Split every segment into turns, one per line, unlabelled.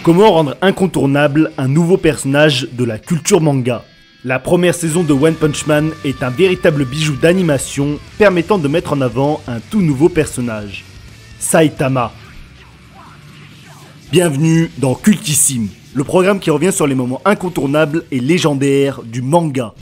Comment rendre incontournable un nouveau personnage de la culture manga? La première saison de One Punch Man est un véritable bijou d'animation permettant de mettre en avant un tout nouveau personnage, Saitama. Bienvenue dans Cultissime, le programme qui revient sur les moments incontournables et légendaires du manga.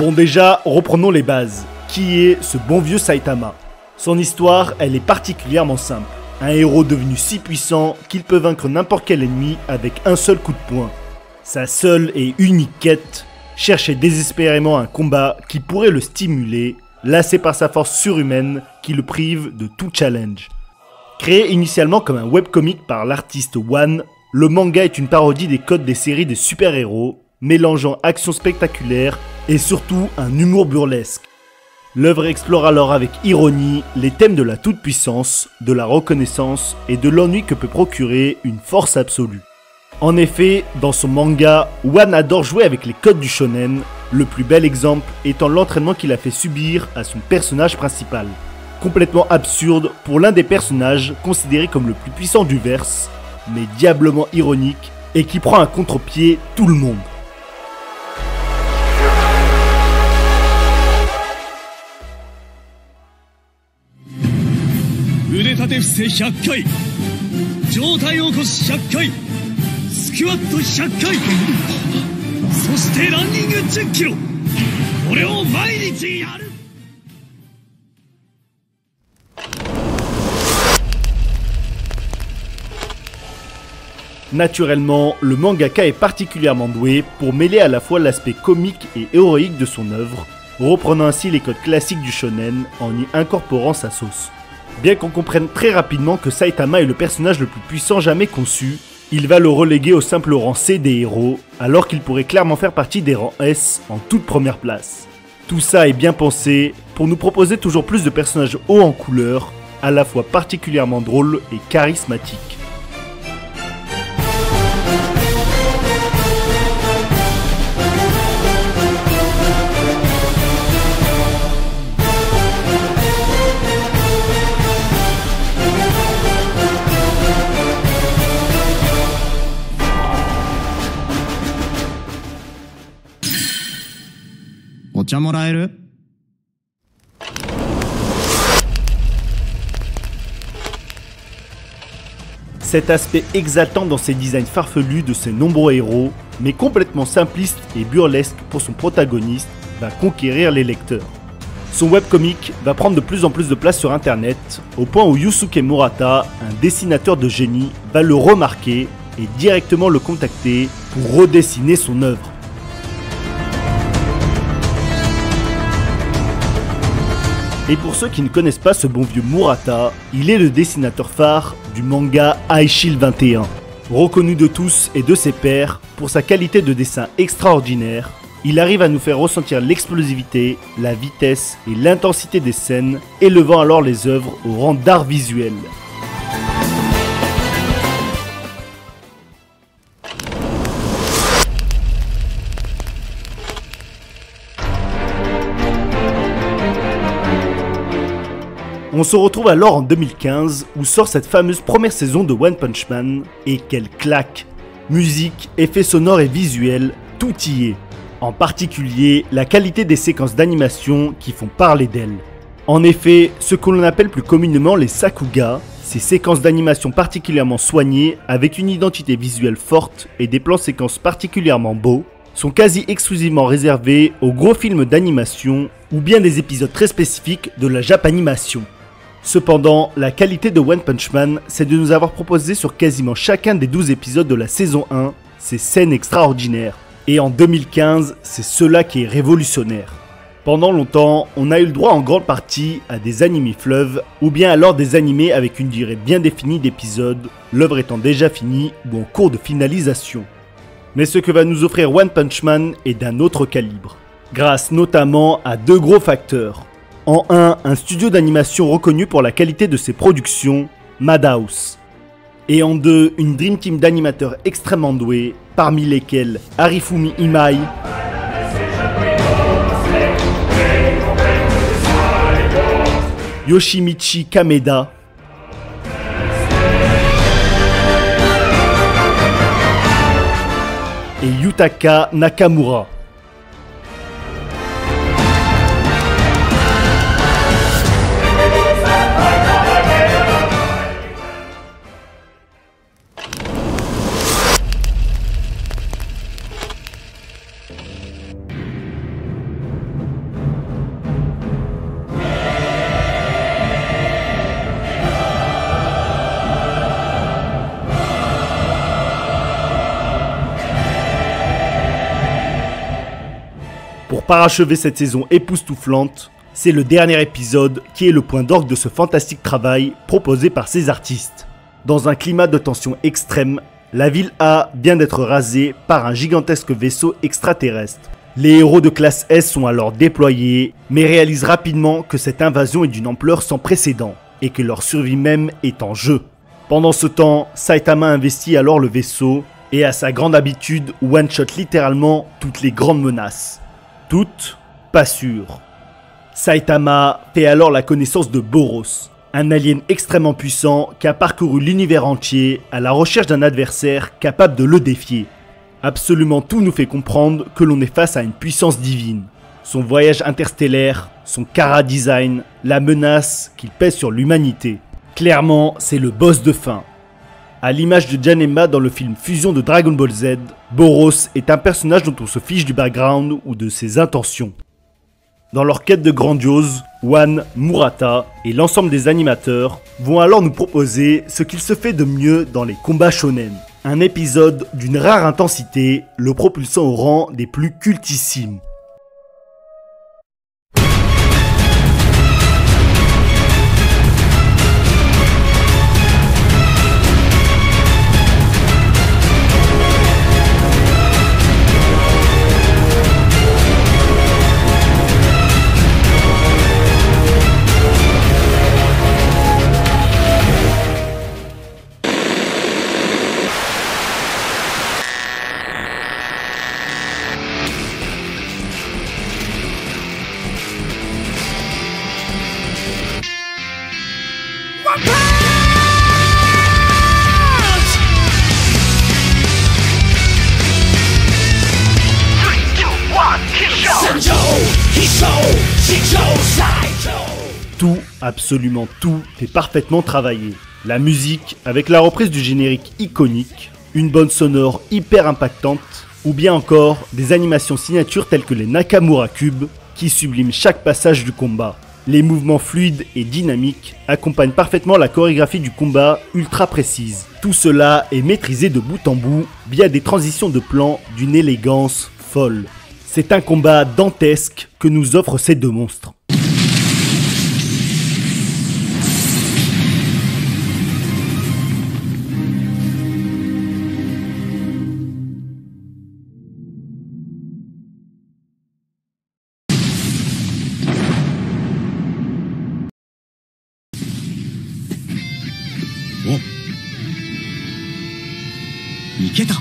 Bon déjà, reprenons les bases. Qui est ce bon vieux Saitama? Son histoire, elle est particulièrement simple. Un héros devenu si puissant qu'il peut vaincre n'importe quel ennemi avec un seul coup de poing. Sa seule et unique quête, chercher désespérément un combat qui pourrait le stimuler, lassé par sa force surhumaine qui le prive de tout challenge. Créé initialement comme un webcomic par l'artiste One, le manga est une parodie des codes des séries des super-héros, mélangeant action spectaculaire et surtout un humour burlesque. L'œuvre explore alors avec ironie les thèmes de la toute-puissance, de la reconnaissance et de l'ennui que peut procurer une force absolue. En effet, dans son manga, One adore jouer avec les codes du shonen, le plus bel exemple étant l'entraînement qu'il a fait subir à son personnage principal. Complètement absurde pour l'un des personnages considéré comme le plus puissant du verse, mais diablement ironique et qui prend à contre-pied tout le monde. Naturellement, le mangaka est particulièrement doué pour mêler à la fois l'aspect comique et héroïque de son œuvre, reprenant ainsi les codes classiques du shonen en y incorporant sa sauce. Bien qu'on comprenne très rapidement que Saitama est le personnage le plus puissant jamais conçu, il va le reléguer au simple rang C des héros, alors qu'il pourrait clairement faire partie des rangs S en toute première place. Tout ça est bien pensé pour nous proposer toujours plus de personnages hauts en couleur, à la fois particulièrement drôles et charismatiques. Cet aspect exaltant dans ses designs farfelus de ses nombreux héros, mais complètement simpliste et burlesque pour son protagoniste, va conquérir les lecteurs. Son webcomic va prendre de plus en plus de place sur internet, au point où Yusuke Murata, un dessinateur de génie, va le remarquer et directement le contacter pour redessiner son œuvre. Et pour ceux qui ne connaissent pas ce bon vieux Murata, il est le dessinateur phare du manga Eyeshield 21. Reconnu de tous et de ses pairs pour sa qualité de dessin extraordinaire, il arrive à nous faire ressentir l'explosivité, la vitesse et l'intensité des scènes, élevant alors les œuvres au rang d'art visuel. On se retrouve alors en 2015 où sort cette fameuse première saison de One Punch Man, et quelle claque! Musique, effets sonores et visuels, tout y est. En particulier, la qualité des séquences d'animation qui font parler d'elles. En effet, ce que l'on appelle plus communément les sakuga, ces séquences d'animation particulièrement soignées, avec une identité visuelle forte et des plans séquences particulièrement beaux, sont quasi exclusivement réservés aux gros films d'animation ou bien des épisodes très spécifiques de la Japanimation. Cependant, la qualité de One Punch Man, c'est de nous avoir proposé sur quasiment chacun des 12 épisodes de la saison 1 ces scènes extraordinaires. Et en 2015, c'est cela qui est révolutionnaire. Pendant longtemps, on a eu le droit en grande partie à des animés fleuves, ou bien alors des animés avec une durée bien définie d'épisodes, l'œuvre étant déjà finie ou en cours de finalisation. Mais ce que va nous offrir One Punch Man est d'un autre calibre, grâce notamment à deux gros facteurs. En un studio d'animation reconnu pour la qualité de ses productions, Madhouse. Et en deux, une Dream Team d'animateurs extrêmement doués, parmi lesquels Arifumi Imai, Yoshimichi Kameda, et Yutaka Nakamura. Pour parachever cette saison époustouflante, c'est le dernier épisode qui est le point d'orgue de ce fantastique travail proposé par ces artistes. Dans un climat de tension extrême, la ville A vient d'être rasée par un gigantesque vaisseau extraterrestre. Les héros de classe S sont alors déployés, mais réalisent rapidement que cette invasion est d'une ampleur sans précédent, et que leur survie même est en jeu. Pendant ce temps, Saitama investit alors le vaisseau, et à sa grande habitude, one-shot littéralement toutes les grandes menaces. Toutes, pas sûres. Saitama fait alors la connaissance de Boros, un alien extrêmement puissant qui a parcouru l'univers entier à la recherche d'un adversaire capable de le défier. Absolument tout nous fait comprendre que l'on est face à une puissance divine. Son voyage interstellaire, son chara-design, la menace qu'il pèse sur l'humanité. Clairement, c'est le boss de fin. À l'image de Janemba dans le film Fusion de Dragon Ball Z, Boros est un personnage dont on se fiche du background ou de ses intentions. Dans leur quête de grandiose, One, Murata et l'ensemble des animateurs vont alors nous proposer ce qu'il se fait de mieux dans les combats shonen. Un épisode d'une rare intensité, le propulsant au rang des plus cultissimes. Tout, absolument tout, est parfaitement travaillé. La musique, avec la reprise du générique iconique, une bande sonore hyper impactante, ou bien encore des animations signatures telles que les Nakamura Cubes, qui subliment chaque passage du combat. Les mouvements fluides et dynamiques accompagnent parfaitement la chorégraphie du combat ultra précise. Tout cela est maîtrisé de bout en bout via des transitions de plans d'une élégance folle. C'est un combat dantesque que nous offrent ces deux monstres.
Oh. Iketa.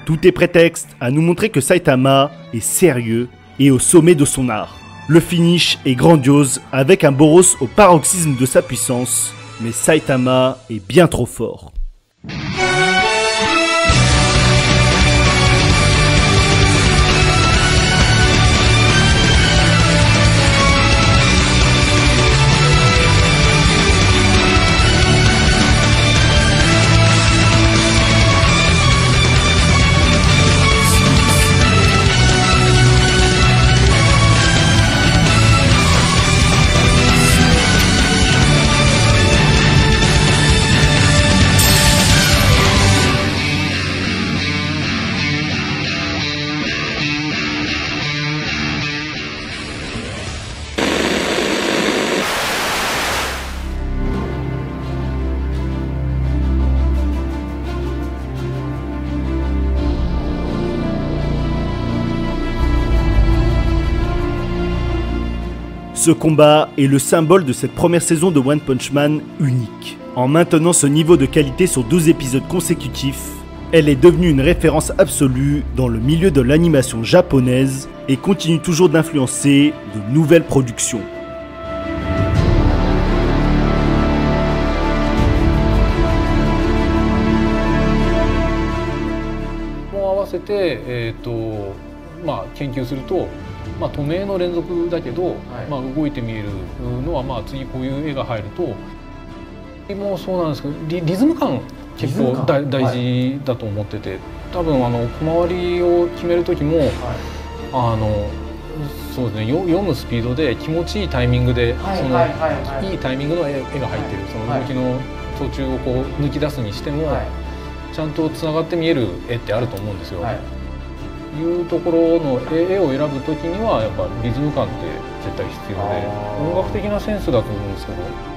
Tout est prétexte à nous montrer que Saitama est sérieux et au sommet de son art. Le finish est grandiose avec un Boros au paroxysme de sa puissance, mais Saitama est bien trop fort. Ce combat est le symbole de cette première saison de One Punch Man unique. En maintenant ce niveau de qualité sur 12 épisodes consécutifs, elle est devenue une référence absolue dans le milieu de l'animation japonaise et continue toujours d'influencer de nouvelles productions.
研究すると、透明の連続だけど、動いて見えるのは、次こういう絵が入るともうそうなんですけど、リズム感結構大事だと思ってて、多分小回りを決める時も、そうですね、読むスピードで気持ちいいタイミングでいいタイミングの絵が入ってる、その動きの途中をこう抜き出すにしても、ちゃんとつながって見える絵ってあると思うんですよ。いうところの絵を選ぶ時にはやっぱリズム感って絶対必要で、音楽的なセンスだと思うんですけど。